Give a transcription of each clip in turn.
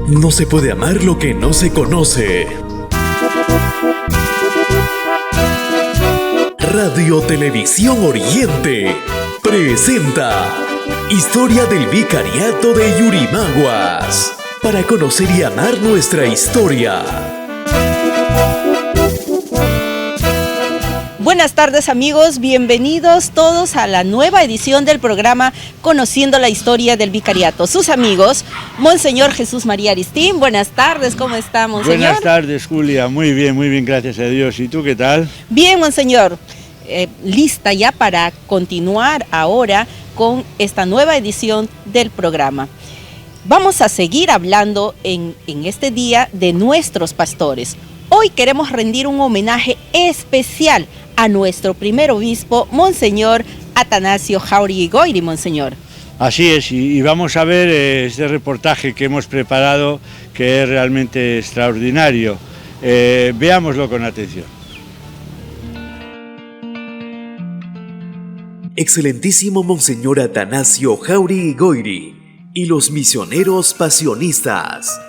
No se puede amar lo que no se conoce. Radio Televisión Oriente presenta Historia del Vicariato de Yurimaguas, para conocer y amar nuestra historia. Buenas tardes amigos, bienvenidos todos a la nueva edición del programa Conociendo la Historia del Vicariato. Sus amigos, Monseñor Jesús María Aristín. Buenas tardes, ¿cómo está, Monseñor? Buenas tardes, Julia, muy bien, gracias a Dios. ¿Y tú qué tal? Bien, Monseñor, lista ya para continuar ahora con esta nueva edición del programa. Vamos a seguir hablando en este día de nuestros pastores. Hoy queremos rendir un homenaje especial a nuestro primer obispo, Monseñor Atanasio Jáuregui Goyri, Monseñor. Así es, y vamos a ver este reportaje que hemos preparado, que es realmente extraordinario. Veámoslo con atención. Excelentísimo Monseñor Atanasio Jáuregui Goyri y los misioneros pasionistas.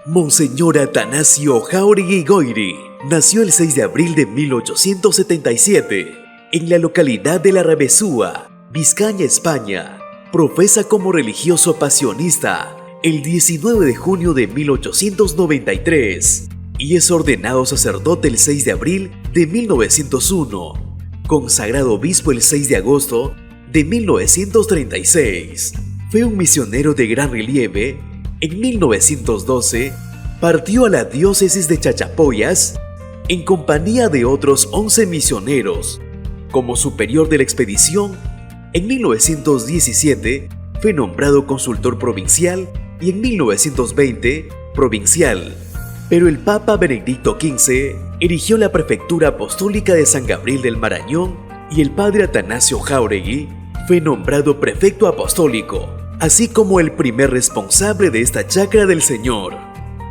Monseñor Atanasio Jáuregui Goyri nació el 6 de abril de 1877 en la localidad de La Rabezúa, Vizcaya, España. Profesa como religioso pasionista el 19 de junio de 1893 y es ordenado sacerdote el 6 de abril de 1901, consagrado obispo el 6 de agosto de 1936. Fue un misionero de gran relieve. En 1912 partió a la diócesis de Chachapoyas en compañía de otros 11 misioneros. Como superior de la expedición, en 1917 fue nombrado consultor provincial y en 1920 provincial. Pero el Papa Benedicto XV erigió la prefectura apostólica de San Gabriel del Marañón y el padre Atanasio Jáuregui fue nombrado prefecto apostólico, así como el primer responsable de esta chacra del Señor.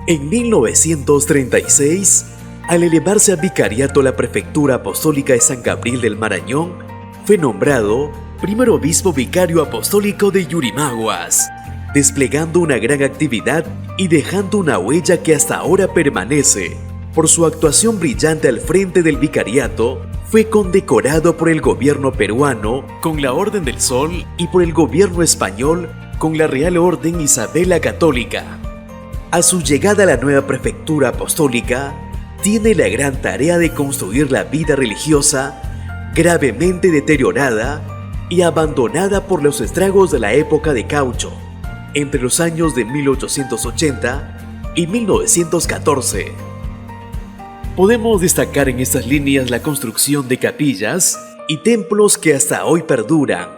En 1936, al elevarse a vicariato la prefectura apostólica de San Gabriel del Marañón, fue nombrado primer obispo vicario apostólico de Yurimaguas, desplegando una gran actividad y dejando una huella que hasta ahora permanece. Por su actuación brillante al frente del vicariato, fue condecorado por el gobierno peruano con la Orden del Sol y por el gobierno español con la Real Orden Isabel la Católica. A su llegada a la nueva prefectura apostólica, tiene la gran tarea de construir la vida religiosa gravemente deteriorada y abandonada por los estragos de la época de caucho, entre los años de 1880 y 1914. Podemos destacar en estas líneas la construcción de capillas y templos que hasta hoy perduran,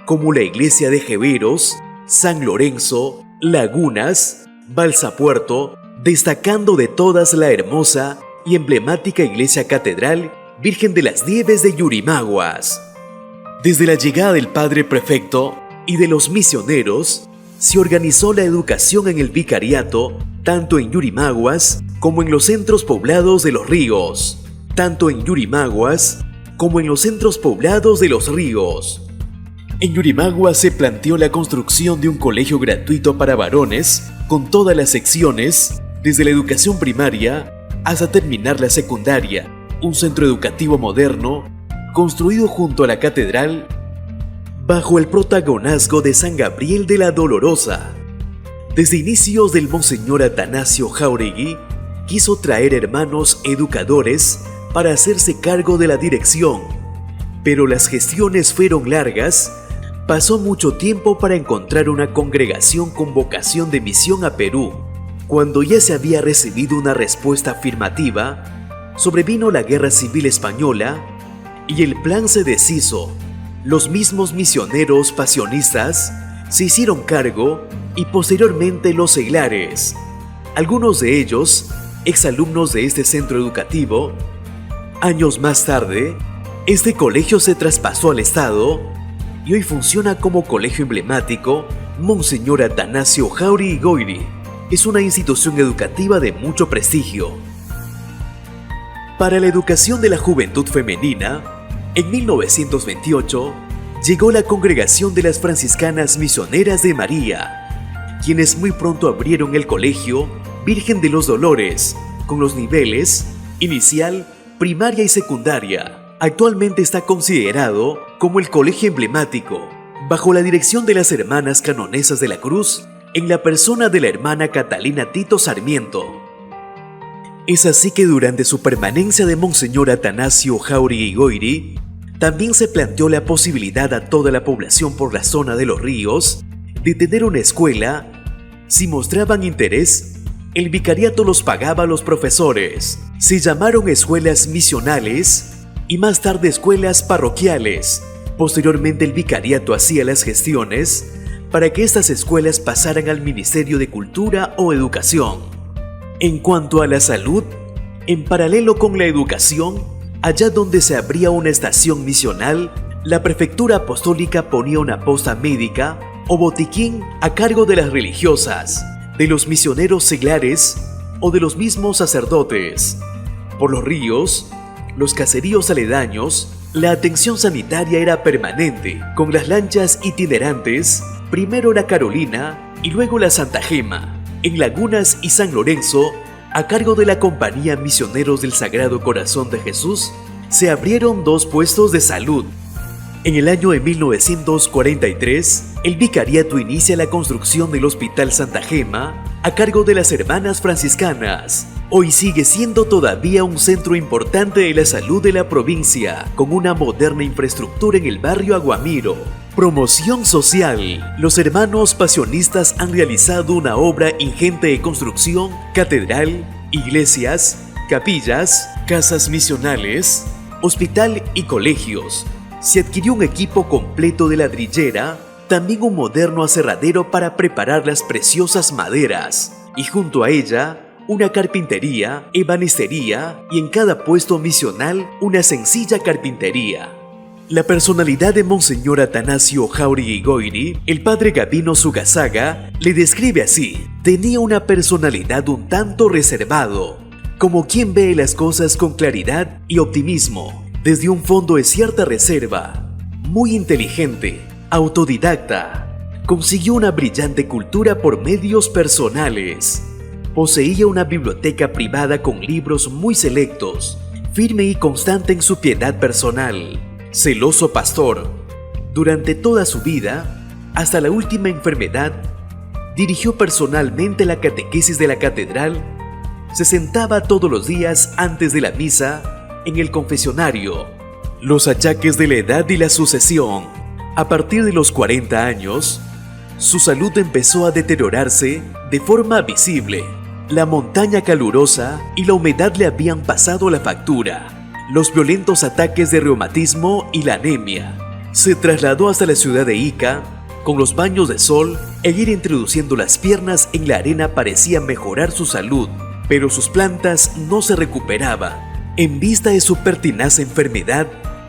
como la iglesia de Jeveros, San Lorenzo, Lagunas, Balsapuerto, destacando de todas la hermosa y emblemática iglesia catedral Virgen de las Nieves de Yurimaguas. Desde la llegada del padre prefecto y de los misioneros, se organizó la educación en el vicariato, tanto en Yurimaguas como en los centros poblados de los ríos. En Yurimaguas se planteó la construcción de un colegio gratuito para varones, con todas las secciones, desde la educación primaria hasta terminar la secundaria, un centro educativo moderno, construido junto a la catedral, bajo el protagonazgo de San Gabriel de la Dolorosa. Desde inicios del Monseñor Atanasio Jáuregui, quiso traer hermanos educadores para hacerse cargo de la dirección, pero las gestiones fueron largas. Pasó mucho tiempo para encontrar una congregación con vocación de misión a Perú. Cuando ya se había recibido una respuesta afirmativa, sobrevino la Guerra Civil Española y el plan se deshizo. Los mismos misioneros pasionistas se hicieron cargo y posteriormente los seglares. Algunos de ellos, exalumnos de este centro educativo. Años más tarde, este colegio se traspasó al Estado y hoy funciona como colegio emblemático Monseñor Atanasio Jáuregui Goyri. Es una institución educativa de mucho prestigio. Para la educación de la juventud femenina, en 1928 llegó la Congregación de las Franciscanas Misioneras de María, quienes muy pronto abrieron el colegio Virgen de los Dolores, con los niveles inicial, primaria y secundaria. Actualmente está considerado como el colegio emblemático, bajo la dirección de las hermanas canonesas de la Cruz, en la persona de la hermana Catalina Tito Sarmiento. Es así que durante su permanencia de Monseñor Atanasio Jáuregui Goyri, también se planteó la posibilidad a toda la población por la zona de Los Ríos de tener una escuela. Si mostraban interés, el vicariato los pagaba a los profesores. Se llamaron escuelas misionales y más tarde escuelas parroquiales. Posteriormente el vicariato hacía las gestiones para que estas escuelas pasaran al Ministerio de Cultura o Educación. En cuanto a la salud, en paralelo con la educación, allá donde se abría una estación misional, la prefectura apostólica ponía una posta médica o botiquín a cargo de las religiosas, de los misioneros seglares o de los mismos sacerdotes. Por Los Ríos, los caseríos aledaños, la atención sanitaria era permanente, con las lanchas itinerantes, primero la Carolina y luego la Santa Gema, en Lagunas y San Lorenzo, a cargo de la Compañía Misioneros del Sagrado Corazón de Jesús, se abrieron 2 puestos de salud. En el año de 1943, el vicariato inicia la construcción del Hospital Santa Gema, a cargo de las hermanas franciscanas. Hoy sigue siendo todavía un centro importante de la salud de la provincia, con una moderna infraestructura en el barrio Aguamiro. Promoción social. Los hermanos pasionistas han realizado una obra ingente de construcción, catedral, iglesias, capillas, casas misionales, hospital y colegios. Se adquirió un equipo completo de ladrillera, también un moderno aserradero para preparar las preciosas maderas, y junto a ella, una carpintería, ebanistería y en cada puesto misional una sencilla carpintería. La personalidad de Monseñor Atanasio Jáuregui Goyri, el padre Gabino Sugazaga, le describe así: tenía una personalidad un tanto reservado, como quien ve las cosas con claridad y optimismo, desde un fondo de cierta reserva, muy inteligente, autodidacta, consiguió una brillante cultura por medios personales. Poseía una biblioteca privada con libros muy selectos, firme y constante en su piedad personal, celoso pastor. Durante toda su vida, hasta la última enfermedad, dirigió personalmente la catequesis de la catedral, se sentaba todos los días antes de la misa en el confesionario. Los achaques de la edad y la sucesión. A partir de los 40 años, su salud empezó a deteriorarse de forma visible. La montaña calurosa y la humedad le habían pasado la factura. Los violentos ataques de reumatismo y la anemia. Se trasladó hasta la ciudad de Ica. Con los baños de sol e ir introduciendo las piernas en la arena parecía mejorar su salud, pero sus plantas no se recuperaban. En vista de su pertinaz enfermedad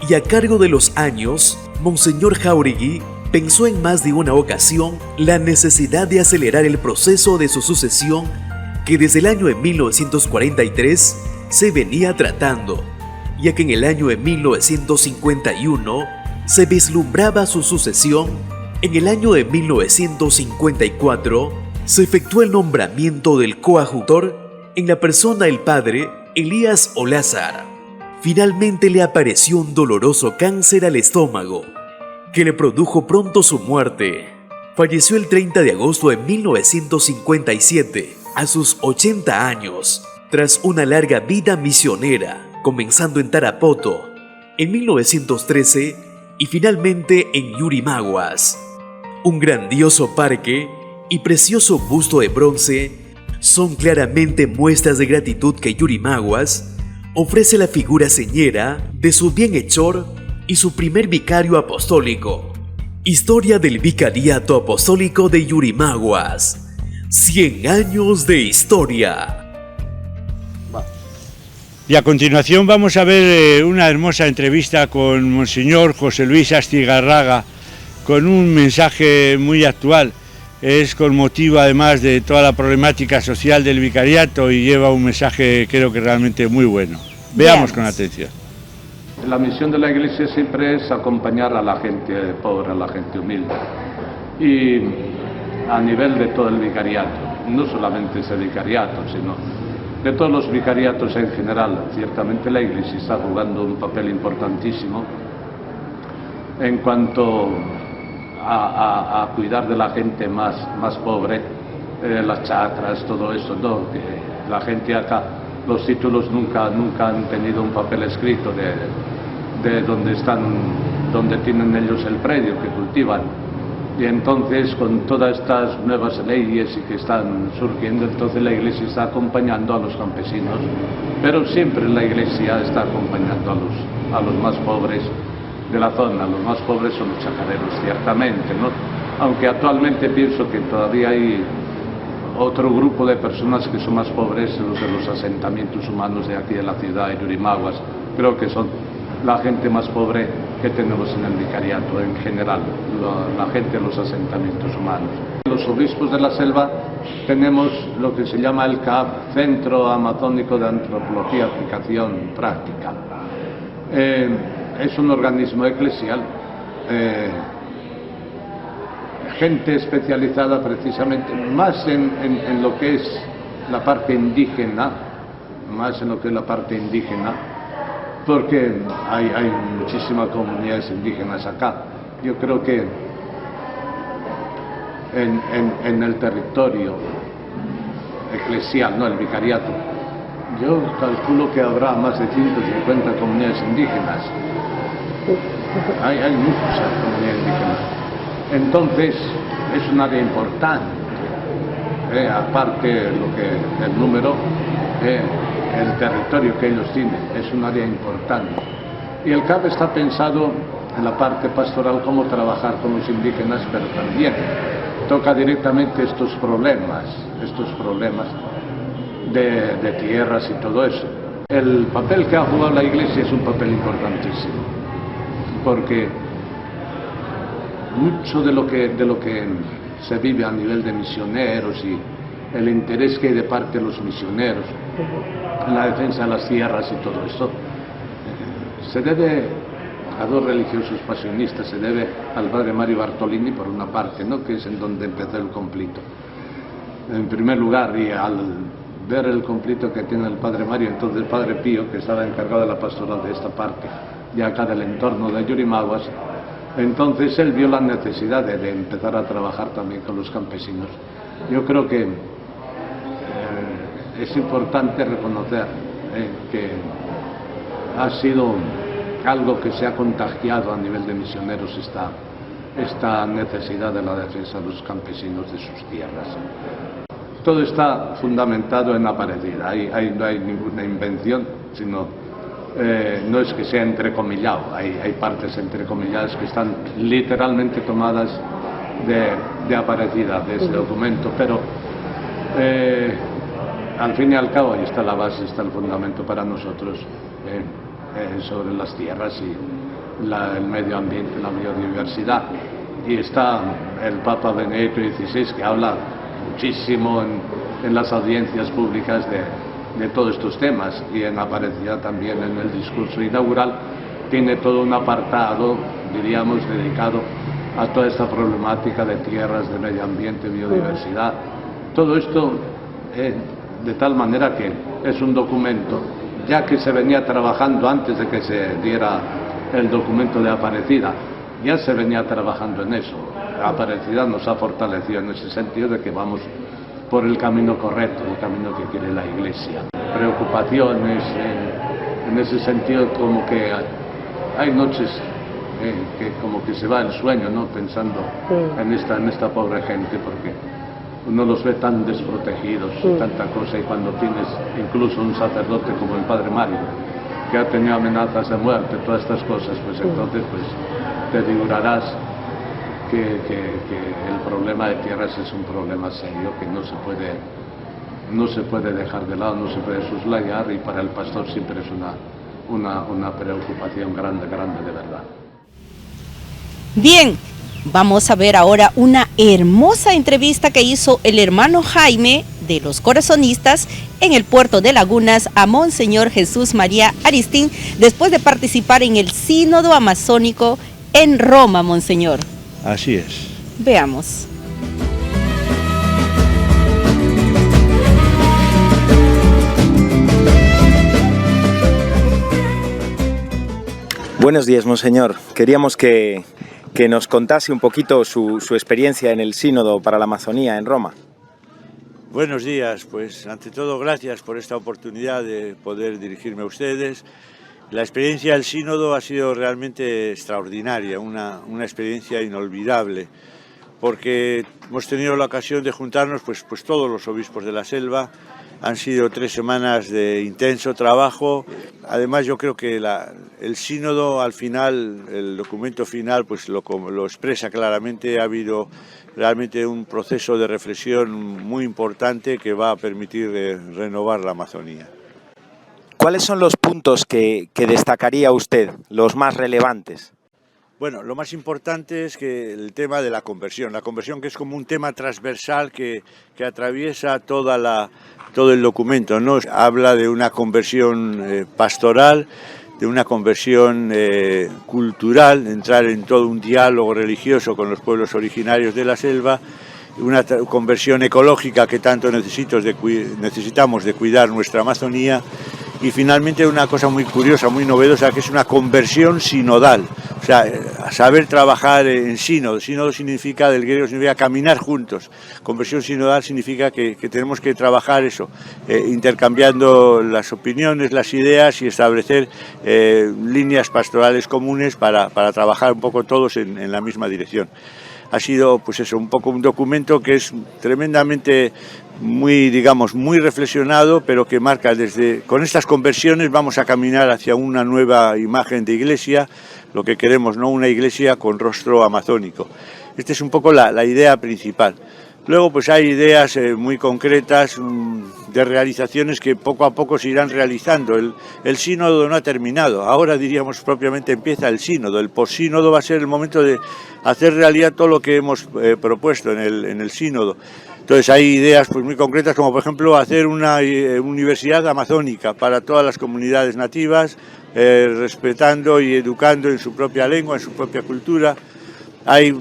y a cargo de los años, Monseñor Jáuregui pensó en más de una ocasión la necesidad de acelerar el proceso de su sucesión que desde el año de 1943 se venía tratando, ya que en el año de 1951 se vislumbraba su sucesión. En el año de 1954 se efectuó el nombramiento del coadjutor en la persona del padre Elías Olázar. Finalmente le apareció un doloroso cáncer al estómago, que le produjo pronto su muerte. Falleció el 30 de agosto de 1957, a sus 80 años, tras una larga vida misionera, comenzando en Tarapoto, en 1913 y finalmente en Yurimaguas. Un grandioso parque y precioso busto de bronce son claramente muestras de gratitud que Yurimaguas ofrece la figura señera de su bienhechor y su primer vicario apostólico. Historia del Vicariato Apostólico de Yurimaguas. 100 años de historia. Y a continuación vamos a ver una hermosa entrevista con Monseñor José Luis Astigarraga, con un mensaje muy actual. Es con motivo además de toda la problemática social del vicariato y lleva un mensaje creo que realmente muy bueno. Veamos con atención. La misión de la Iglesia siempre es acompañar a la gente pobre, a la gente humilde. Y a nivel de todo el vicariato, no solamente ese vicariato, sino de todos los vicariatos en general. Ciertamente la Iglesia está jugando un papel importantísimo en cuanto a cuidar de la gente más pobre, las chacras, todo eso, ¿no? Que la gente acá, los títulos nunca han tenido un papel escrito de donde tienen ellos el predio que cultivan. Y entonces, con todas estas nuevas leyes que están surgiendo, entonces la Iglesia está acompañando a los campesinos, pero siempre la Iglesia está acompañando a los más pobres de la zona. Los más pobres son los chacareros, ciertamente, ¿no? Aunque actualmente pienso que todavía hay otro grupo de personas que son más pobres, los de los asentamientos humanos de aquí de la ciudad, de Yurimaguas. Creo que son la gente más pobre que tenemos en el vicariato en general, la gente de los asentamientos humanos. Los obispos de la selva tenemos lo que se llama el CAP, Centro Amazónico de Antropología y Aplicación Práctica. Es un organismo eclesial, gente especializada precisamente más en lo que es la parte indígena, porque hay muchísimas comunidades indígenas acá. Yo creo que en el territorio eclesial, no el vicariato, yo calculo que habrá más de 150 comunidades indígenas. Hay muchas comunidades indígenas. Entonces, es un área importante, aparte el número, el territorio que ellos tienen, es un área importante. Y el CAP está pensado en la parte pastoral cómo trabajar con los indígenas, pero también toca directamente estos problemas de tierras y todo eso. El papel que ha jugado la Iglesia es un papel importantísimo, porque mucho de lo que se vive a nivel de misioneros y el interés que hay de parte de los misioneros en la defensa de las tierras y todo esto, se debe a dos religiosos pasionistas, se debe al padre Mario Bartolini por una parte, ¿no?, que es en donde empezó el conflicto. En primer lugar, y al ver el conflicto que tiene el padre Mario, entonces el padre Pío, que estaba encargado de la pastoral de esta parte, de acá del entorno de Yurimaguas, entonces él vio la necesidad de empezar a trabajar también con los campesinos. Yo creo que es importante reconocer que ha sido algo que se ha contagiado a nivel de misioneros esta necesidad de la defensa de los campesinos de sus tierras. Todo está fundamentado en Aparecida, no hay ninguna invención, sino no es que sea entrecomillado, hay partes entrecomilladas que están literalmente tomadas de Aparecida, de ese documento, pero al fin y al cabo ahí está la base, está el fundamento para nosotros sobre las tierras y el medio ambiente, la biodiversidad. Y está el Papa Benedicto XVI, que habla muchísimo en las audiencias públicas de todos estos temas, y en Aparecida también en el discurso inaugural tiene todo un apartado, diríamos, dedicado a toda esta problemática de tierras, de medio ambiente, biodiversidad. Todo esto de tal manera que es un documento, ya que se venía trabajando antes de que se diera el documento de Aparecida, ya se venía trabajando en eso. Aparecida nos ha fortalecido en ese sentido de que vamos por el camino correcto, el camino que quiere la Iglesia. Preocupaciones, en ese sentido, como que hay noches que como que se va el sueño, ¿no?, pensando en esta pobre gente, porque uno los ve tan desprotegidos, tanta cosa, y cuando tienes incluso un sacerdote como el padre Mario, que ha tenido amenazas de muerte, todas estas cosas, pues entonces pues te figurarás que el problema de tierras es un problema serio, que no se puede dejar de lado, no se puede soslayar, y para el pastor siempre es una preocupación grande de verdad. Bien, vamos a ver ahora una hermosa entrevista que hizo el hermano Jaime de los Corazonistas en el puerto de Lagunas a Monseñor Jesús María Aristín, después de participar en el Sínodo Amazónico en Roma, Monseñor. Así es. Veamos. Buenos días, monseñor. Queríamos que nos contase un poquito su experiencia en el Sínodo para la Amazonía en Roma. Buenos días, pues ante todo gracias por esta oportunidad de poder dirigirme a ustedes. La experiencia del Sínodo ha sido realmente extraordinaria, una experiencia inolvidable, porque hemos tenido la ocasión de juntarnos pues todos los obispos de la Selva. Han sido 3 semanas de intenso trabajo. Además, yo creo que el sínodo al final, el documento final, pues lo expresa claramente. Ha habido realmente un proceso de reflexión muy importante que va a permitir renovar la Amazonía. ¿Cuáles son los puntos que destacaría usted, los más relevantes? Bueno, lo más importante es que el tema de la conversión que es como un tema transversal que atraviesa todo el documento, ¿no? Habla de una conversión pastoral, de una conversión cultural, de entrar en todo un diálogo religioso con los pueblos originarios de la selva, una conversión ecológica que tanto necesitamos de cuidar nuestra Amazonía, y finalmente una cosa muy curiosa, muy novedosa, que es una conversión sinodal. O sea, saber trabajar en sínodo. Sínodo significa, del griego significa caminar juntos. Conversión sinodal significa que tenemos que trabajar eso, intercambiando las opiniones, las ideas y establecer líneas pastorales comunes para trabajar un poco todos en la misma dirección. Ha sido pues eso, un poco un documento que es tremendamente muy reflexionado, pero que marca con estas conversiones vamos a caminar hacia una nueva imagen de iglesia, lo que queremos, ¿no? Una iglesia con rostro amazónico. Esta es un poco la idea principal. Luego pues hay ideas muy concretas de realizaciones que poco a poco se irán realizando. El sínodo no ha terminado, ahora diríamos propiamente empieza el sínodo. El posínodo va a ser el momento de hacer realidad todo lo que hemos propuesto en el sínodo. Entonces hay ideas pues muy concretas, como por ejemplo hacer una universidad amazónica para todas las comunidades nativas, respetando y educando en su propia lengua, en su propia cultura. Hay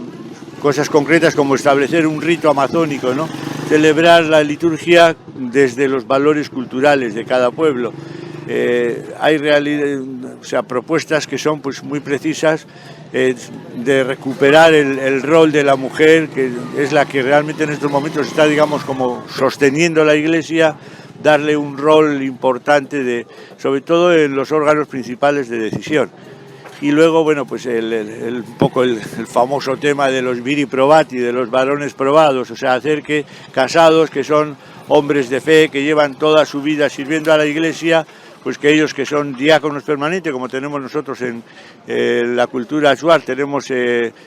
cosas concretas como establecer un rito amazónico, ¿no? Celebrar la liturgia desde los valores culturales de cada pueblo. Hay propuestas que son pues muy precisas, de recuperar el rol de la mujer, que es la que realmente en estos momentos está, digamos, como sosteniendo la Iglesia, darle un rol importante, sobre todo en los órganos principales de decisión. Y luego, bueno, pues el famoso tema de los viri probati, de los varones probados, o sea, hacer que casados, que son hombres de fe, que llevan toda su vida sirviendo a la Iglesia, pues que ellos que son diáconos permanentes, como tenemos nosotros en la cultura Shuar, tenemos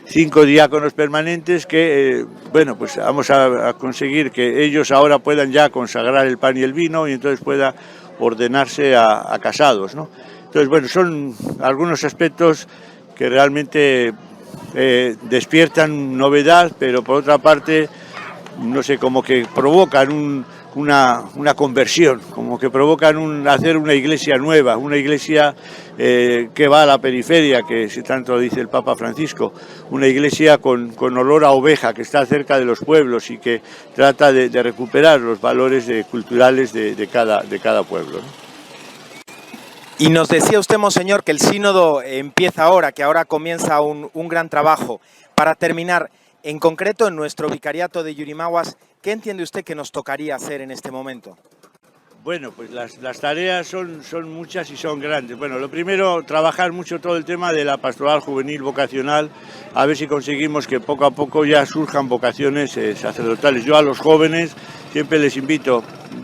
5 diáconos permanentes que, bueno, pues vamos a conseguir que ellos ahora puedan ya consagrar el pan y el vino y entonces pueda ordenarse a casados, ¿no? Entonces, bueno, son algunos aspectos que realmente despiertan novedad, pero por otra parte, no sé, como que provocan una conversión, como que provocan hacer una iglesia nueva, una iglesia que va a la periferia, que tanto dice el Papa Francisco, una iglesia con olor a oveja, que está cerca de los pueblos y que trata de recuperar los valores culturales de cada pueblo, ¿no? Y nos decía usted, monseñor, que el sínodo empieza ahora, que ahora comienza un gran trabajo. Para terminar, en concreto en nuestro vicariato de Yurimaguas, ¿qué entiende usted que nos tocaría hacer en este momento? Bueno, pues las tareas son muchas y son grandes. Bueno, lo primero, trabajar mucho todo el tema de la pastoral juvenil vocacional, a ver si conseguimos que poco a poco ya surjan vocaciones sacerdotales. Yo a los jóvenes siempre les invito,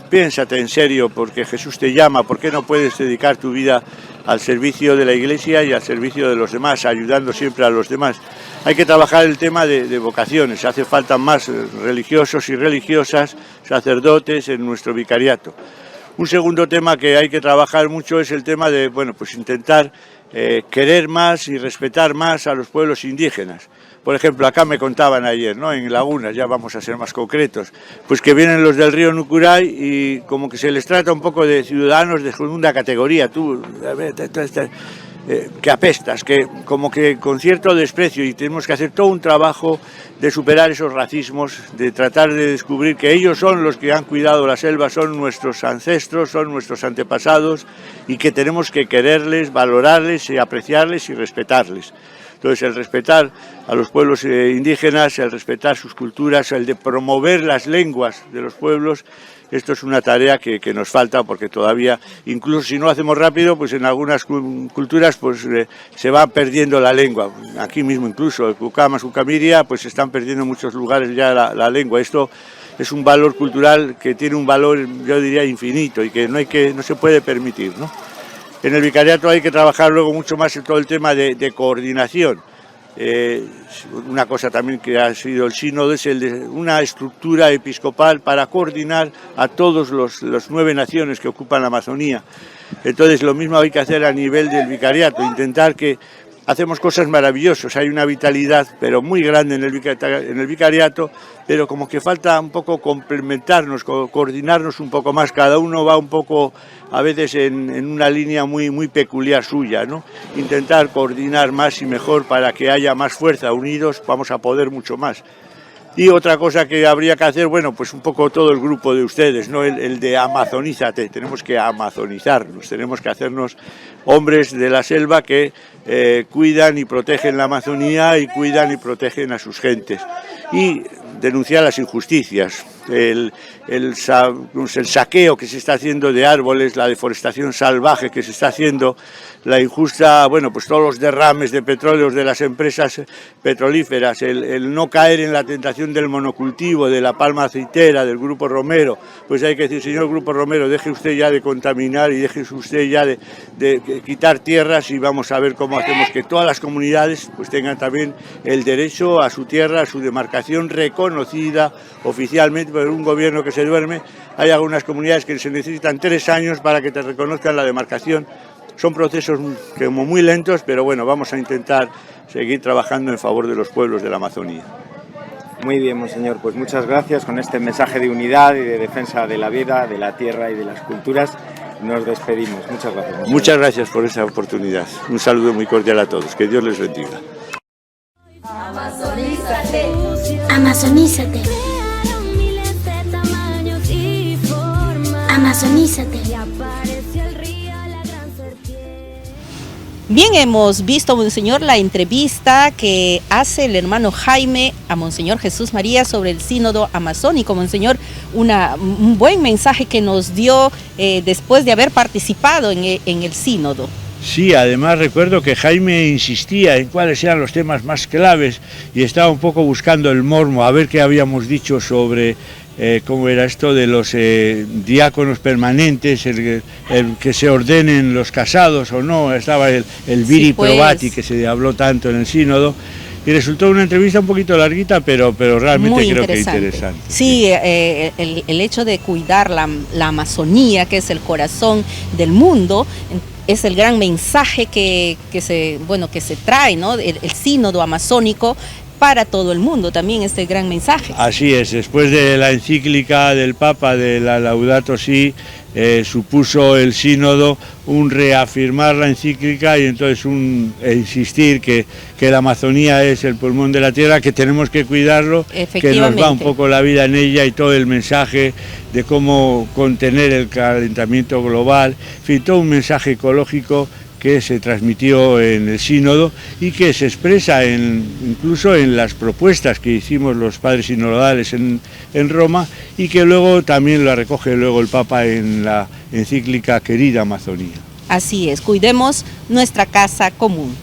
piénsate en serio, porque Jesús te llama, ¿por qué no puedes dedicar tu vida al servicio de la Iglesia y al servicio de los demás, ayudando siempre a los demás? Hay que trabajar el tema de vocaciones, hace falta más religiosos y religiosas, sacerdotes en nuestro vicariato. Un segundo tema que hay que trabajar mucho es el tema de, bueno, pues intentar querer más y respetar más a los pueblos indígenas. Por ejemplo, acá me contaban ayer, ¿no? En Lagunas, ya vamos a ser más concretos, pues que vienen los del río Nucuray y como que se les trata un poco de ciudadanos de segunda categoría. que apestas, que como que con cierto desprecio, y tenemos que hacer todo un trabajo de superar esos racismos, de tratar de descubrir que ellos son los que han cuidado la selva, son nuestros ancestros, son nuestros antepasados, y que tenemos que quererles, valorarles y apreciarles y respetarles. Entonces, el respetar a los pueblos indígenas, el respetar sus culturas, el de promover las lenguas de los pueblos, esto es una tarea que nos falta, porque todavía, incluso si no lo hacemos rápido, pues en algunas culturas pues se va perdiendo la lengua. Aquí mismo incluso, en Cucamas, Cucamiria, pues se están perdiendo en muchos lugares ya la lengua. Esto es un valor cultural que tiene un valor, yo diría, infinito, y que no se puede permitir, ¿no? En el vicariato hay que trabajar luego mucho más en todo el tema de coordinación. Una cosa también que ha sido el sínodo es el de una estructura episcopal para coordinar a todos los 9 naciones que ocupan la Amazonía. Entonces lo mismo hay que hacer a nivel del vicariato, intentar que hacemos cosas maravillosas, hay una vitalidad pero muy grande en el vicariato, pero como que falta un poco complementarnos, coordinarnos un poco más, cada uno va un poco a veces en una línea muy peculiar suya, ¿no? Intentar coordinar más y mejor para que haya más fuerza, unidos vamos a poder mucho más. Y otra cosa que habría que hacer, bueno, pues un poco todo el grupo de ustedes, ¿no? El de amazonízate, tenemos que amazonizarnos, tenemos que hacernos hombres de la selva que cuidan y protegen la Amazonía y cuidan y protegen a sus gentes. Y denunciar las injusticias, el saqueo que se está haciendo de árboles, la deforestación salvaje que se está haciendo, la injusta, bueno, pues todos los derrames de petróleos de las empresas petrolíferas, el no caer en la tentación del monocultivo, de la palma aceitera, del Grupo Romero. Pues hay que decir, señor Grupo Romero, deje usted ya de contaminar y deje usted ya de quitar tierras, y vamos a ver cómo hacemos que todas las comunidades pues tengan también el derecho a su tierra, a su demarcación reconocida oficialmente por un gobierno que se duerme. Hay algunas comunidades que se necesitan 3 años para que te reconozcan la demarcación. Son procesos como muy lentos, pero bueno, vamos a intentar seguir trabajando en favor de los pueblos de la Amazonía. Muy bien, monseñor, pues muchas gracias. Con este mensaje de unidad y de defensa de la vida, de la tierra y de las culturas, nos despedimos. Muchas gracias, monseñor. Muchas gracias por esa oportunidad. Un saludo muy cordial a todos. Que Dios les bendiga. Amazonízate. Amazonízate. Amazonízate. Bien, hemos visto, monseñor, la entrevista que hace el hermano Jaime a monseñor Jesús María sobre el sínodo amazónico. Monseñor, un buen mensaje que nos dio después de haber participado en el sínodo. Sí, además recuerdo que Jaime insistía en cuáles eran los temas más claves y estaba un poco buscando el mormo, a ver qué habíamos dicho sobre cómo era esto de los diáconos permanentes, el que se ordenen los casados o no, estaba el viri probati que se habló tanto en el sínodo. Y resultó una entrevista un poquito larguita, pero realmente muy creo que interesante. Sí, el hecho de cuidar la Amazonía, que es el corazón del mundo, es el gran mensaje que se trae, ¿no? El sínodo amazónico para todo el mundo, también este gran mensaje. Así es, después de la encíclica del Papa de la Laudato Si, supuso el sínodo un reafirmar la encíclica y entonces insistir que la Amazonía es el pulmón de la tierra, que tenemos que cuidarlo, que nos va un poco la vida en ella, y todo el mensaje de cómo contener el calentamiento global, en fin, todo un mensaje ecológico que se transmitió en el sínodo y que se expresa incluso en las propuestas que hicimos los padres sinodales en Roma, y que luego también la recoge luego el Papa en la encíclica Querida Amazonía. Así es, cuidemos nuestra casa común.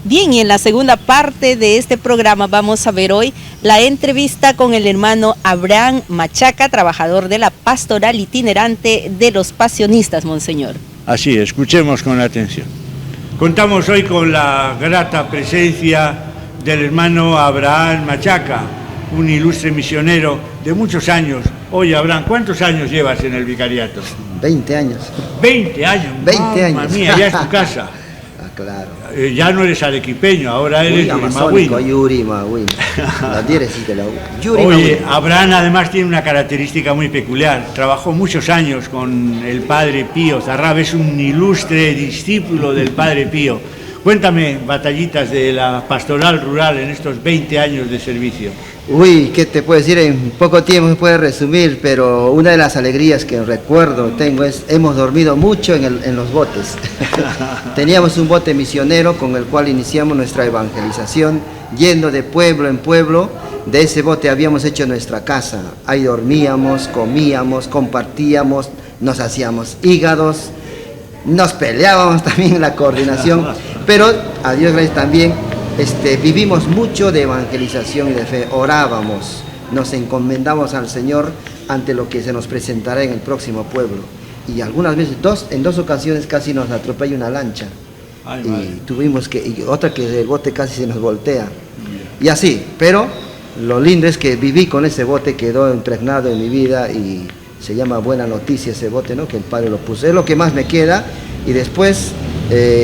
Bien, y en la segunda parte de este programa vamos a ver hoy la entrevista con el hermano Abraham Machaca, trabajador de la pastoral itinerante de los pasionistas, monseñor. Así, escuchemos con atención. Contamos hoy con la grata presencia del hermano Abraham Machaca, un ilustre misionero de muchos años. Oye, Abraham, ¿cuántos años llevas en el vicariato? 20 años. 20 años. 20 años. Mamma mía, ya es tu casa. Claro. Ya no eres arequipeño, ahora eres Amazónico, Yurimagüino. La diéresis de la U. Oye, Abraham además tiene una característica muy peculiar. Trabajó muchos años con el padre Pío Zarrab, es un ilustre discípulo del padre Pío. Cuéntame batallitas de la pastoral rural en estos 20 años de servicio. Uy, ¿qué te puedo decir? En poco tiempo se puede resumir, pero una de las alegrías que recuerdo tengo es, hemos dormido mucho en los botes. Teníamos un bote misionero con el cual iniciamos nuestra evangelización, yendo de pueblo en pueblo. De ese bote habíamos hecho nuestra casa. Ahí dormíamos, comíamos, compartíamos, nos hacíamos hígados, nos peleábamos también en la coordinación, pero a Dios gracias también vivimos mucho de evangelización y de fe, orábamos, nos encomendamos al Señor ante lo que se nos presentará en el próximo pueblo. Y algunas veces, en dos ocasiones casi nos atropella una lancha. Ay, y madre. Tuvimos que, y otra que el bote casi se nos voltea. Y así, pero lo lindo es que viví con ese bote, quedó impregnado en mi vida y se llama Buena Noticia ese bote, ¿no? Que el Padre lo puso. Es lo que más me queda. Y después,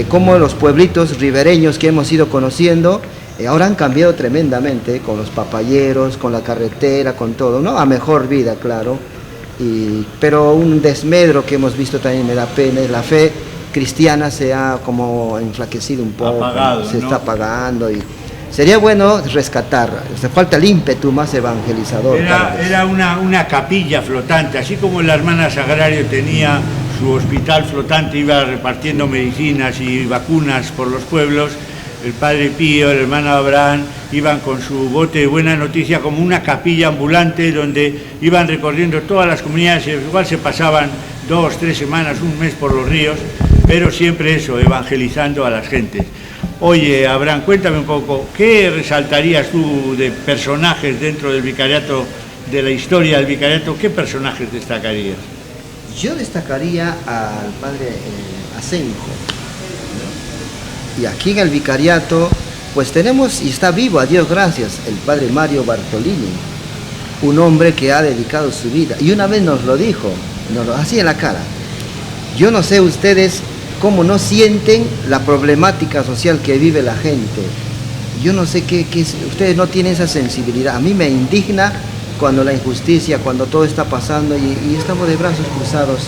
como los pueblitos ribereños que hemos ido conociendo, ahora han cambiado tremendamente, con los papayeros, con la carretera, con todo, ¿no? A mejor vida, claro. Pero un desmedro que hemos visto también me da pena, la fe cristiana se ha como enflaquecido un poco, apagado, se ¿no? está apagando y sería bueno rescatar, hace falta el ímpetu más evangelizador. Era una capilla flotante, así como la hermana Sagrario tenía su hospital flotante, iba repartiendo medicinas y vacunas por los pueblos, el padre Pío, el hermano Abraham, iban con su bote de Buena Noticia como una capilla ambulante donde iban recorriendo todas las comunidades, igual se pasaban 2, 3 semanas, un mes por los ríos, pero siempre eso, evangelizando a las gentes. Oye, Abraham, cuéntame un poco, ¿qué resaltarías tú de personajes dentro del vicariato, de la historia del vicariato? ¿Qué personajes destacarías? Yo destacaría al padre Asenjo, ¿no? Y aquí en el vicariato, pues tenemos, y está vivo, a Dios gracias, el padre Mario Bartolini, un hombre que ha dedicado su vida, y una vez nos lo dijo, nos lo hacía en la cara. Yo no sé ustedes cómo no sienten la problemática social que vive la gente. Yo no sé qué ustedes no tienen esa sensibilidad. A mí me indigna cuando la injusticia, cuando todo está pasando y estamos de brazos cruzados.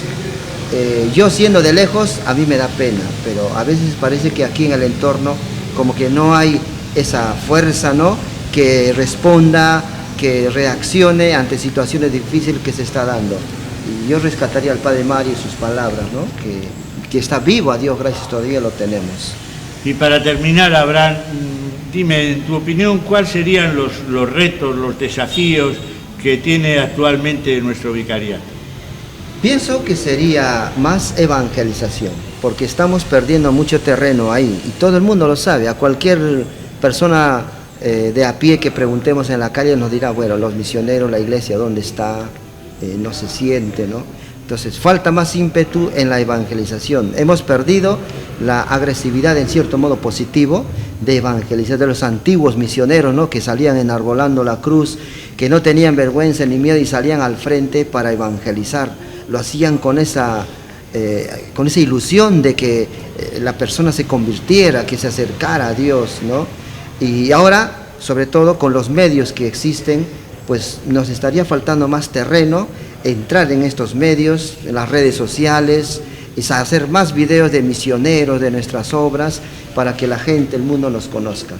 Yo siendo de lejos, a mí me da pena, pero a veces parece que aquí en el entorno como que no hay esa fuerza, ¿no? Que responda, que reaccione ante situaciones difíciles que se está dando. Y yo rescataría al padre Mario y sus palabras, ¿no? Que está vivo, a Dios gracias, todavía lo tenemos. Y para terminar, Abraham, dime, en tu opinión, ¿cuáles serían los retos, los desafíos que tiene actualmente nuestro vicariato? Pienso que sería más evangelización, porque estamos perdiendo mucho terreno ahí, y todo el mundo lo sabe. A cualquier persona de a pie que preguntemos en la calle nos dirá, bueno, los misioneros, la iglesia, ¿dónde está? No se siente, ¿no? Entonces falta más ímpetu en la evangelización. Hemos perdido la agresividad en cierto modo positivo de evangelizar, de los antiguos misioneros, ¿no? Que salían enarbolando la cruz, que no tenían vergüenza ni miedo y salían al frente para evangelizar. Lo hacían con esa ilusión de que la persona se convirtiera, que se acercara a Dios, ¿no? Y ahora, sobre todo con los medios que existen, pues nos estaría faltando más terreno, entrar en estos medios, en las redes sociales, y hacer más videos de misioneros, de nuestras obras, para que la gente, el mundo nos conozca.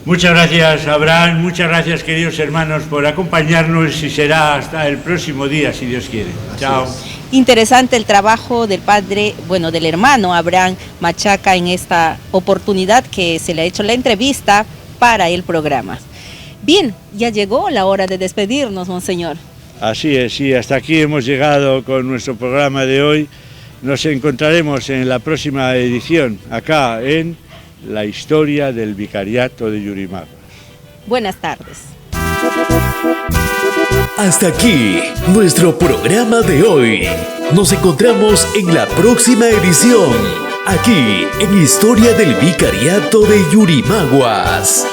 Muchas gracias, Abraham, muchas gracias, queridos hermanos, por acompañarnos y será hasta el próximo día, si Dios quiere. Así Chao. es. Interesante el trabajo del padre, bueno, del hermano Abraham Machaca en esta oportunidad que se le ha hecho la entrevista para el programa. Bien, ya llegó la hora de despedirnos, monseñor. Así es, sí, hasta aquí hemos llegado con nuestro programa de hoy. Nos encontraremos en la próxima edición, acá en La Historia del Vicariato de Yurimaguas. Buenas tardes. Hasta aquí nuestro programa de hoy. Nos encontramos en la próxima edición, aquí en Historia del Vicariato de Yurimaguas.